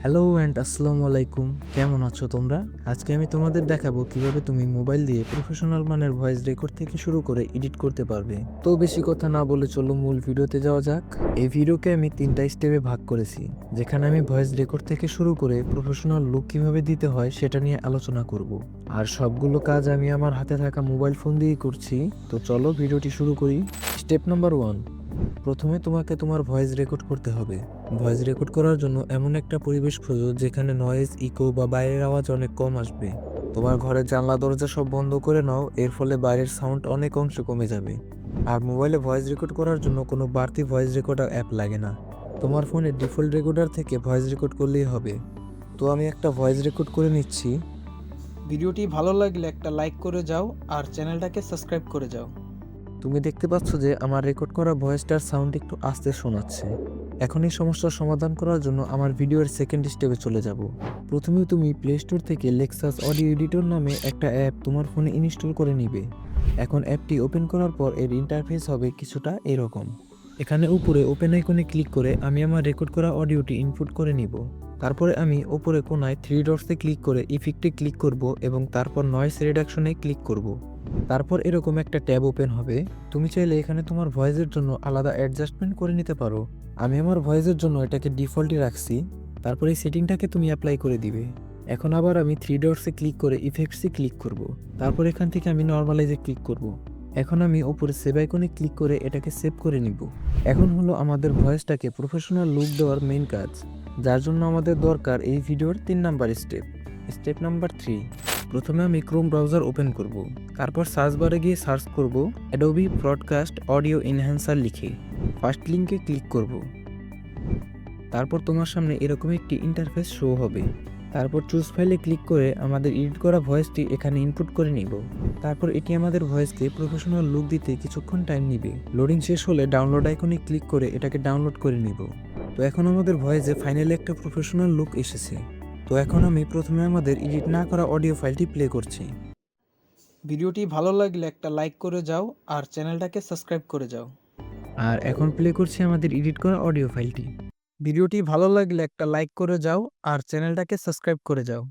Hello and আসসালামু আলাইকুম। কেমন আছো তোমরা? আজকে আমি তোমাদের দেখাবো কিভাবে তুমি মোবাইল দিয়ে প্রফেশনাল মানের ভয়েস রেকর্ড থেকে শুরু করে এডিট করতে পারবে। তো বেশি কথা না বলে চলো মূল ভিডিওতে যাওয়া যাক। এই ভিডিওকে আমি 3টা স্টেপে ভাগ করেছি, যেখানে আমি ভয়েস রেকর্ড থেকে শুরু করে প্রফেশনাল লুক কিভাবে দিতে হয় সেটা নিয়ে আলোচনা করব। আর সবগুলো কাজ আমি আমার হাতে থাকা মোবাইল ফোন দিয়েই করছি। তো চলো ভিডিওটি শুরু করি। স্টেপ নাম্বার 1, প্রথমে তোমাকে তোমার ভয়েস রেকর্ড করতে হবে। ভয়েস রেকর্ড করার জন্য এমন একটা পরিবেশ খোঁজো যেখানে নয়েজ, ইকো বা বাইরের আওয়াজ অনেক কম আসবে। তোমার ঘরের জানলা দরজা সব বন্ধ করে নাও, এর ফলে বাইরের সাউন্ড অনেক অংশে কমে যাবে। আর মোবাইলে ভয়েস রেকর্ড করার জন্য কোনো বাড়তি ভয়েস রেকর্ডার অ্যাপ লাগে না। তোমার ফোনে ডিফল্ট রেকর্ডার থেকে ভয়েস রেকর্ড করলেই হবে। তো আমি একটা ভয়েস রেকর্ড করে নিচ্ছি। ভিডিওটি ভালো লাগলে একটা লাইক করে যাও আর চ্যানেলটাকে সাবস্ক্রাইব করে যাও। তুমি দেখতে পাচ্ছ যে আমার রেকর্ড করা ভয়েসটার সাউন্ড একটু আস্তে শোনাচ্ছে। এখন এই সমস্যার সমাধান করার জন্য আমার ভিডিওর সেকেন্ড স্টেপে চলে যাব। প্রথমে তুমি প্লে স্টোর থেকে লেক্সাস অডিও এডিটর নামে একটা অ্যাপ তোমার ফোনে ইনস্টল করে নিবে। এখন অ্যাপটি ওপেন করার পর এর ইন্টারফেস হবে কিছুটা এরকম। এখানে উপরে ওপেন আইকনে ক্লিক করে আমি আমার রেকর্ড করা অডিওটি ইনপুট করে নিব। তারপরে আমি উপরে কোনায় থ্রি ডটসে ক্লিক করে ইফেক্টে ক্লিক করব এবং তারপর নয়েজ রিডাকশনে ক্লিক করব। তারপর এরকম একটা ট্যাব ওপেন হবে। তুমি চাইলে এখানে তোমার ভয়েসের জন্য আলাদা অ্যাডজাস্টমেন্ট করে নিতে পারো। আমি আমার ভয়েসের জন্য এটাকে ডিফল্টই রাখছি। তারপর এই সেটিংটাকে তুমি অ্যাপ্লাই করে দিবে। এখন আবার আমি থ্রি ডটসে ক্লিক করে ইফেক্টসে ক্লিক করব। তারপর এখান থেকে আমি নর্মালাইজে ক্লিক করব। এখন আমি ওপরে সেভ আইকনে ক্লিক করে এটাকে সেভ করে নিব। এখন হলো আমাদের ভয়েসটাকে প্রফেশনাল লুক দেওয়ার মেইন কাজ, যার জন্য আমাদের দরকার এই ভিডিওর 3 নাম্বার স্টেপ। স্টেপ নাম্বার 3, প্রথমে আমি ক্রোম ব্রাউজার ওপেন করব। তারপর সার্চ বারে গিয়ে সার্চ করব অ্যাডোবি ব্রডকাস্ট অডিও এনহ্যান্সার লিখে ফার্স্ট লিঙ্কে ক্লিক করব। তারপর তোমার সামনে এরকম একটি ইন্টারফেস শো হবে। তারপর চুজ ফাইলে ক্লিক করে আমাদের এডিট করা ভয়েসটি এখানে ইনপুট করে নিব। তারপর এটি আমাদের ভয়েসকে প্রফেশনাল লুক দিতে কিছুক্ষণ টাইম নিবে। লোডিং শেষ হলে ডাউনলোড আইকনে ক্লিক করে এটাকে ডাউনলোড করে নিব। তো এখন আমাদের ভয়েসে ফাইনালি একটা প্রফেশনাল লুক এসেছে। তো এখন আমি প্রথমে আমাদের এডিট না করা অডিও ফাইলটি প্লে করছি। ভিডিওটি ভালো লাগলে একটা লাইক করে যাও আর চ্যানেলটাকে সাবস্ক্রাইব করে যাও। আর এখন প্লে করছি আমাদের এডিট করা অডিও ফাইলটি। ভিডিওটি ভালো লাগলে একটা লাইক করে যাও আর চ্যানেলটাকে সাবস্ক্রাইব করে যাও।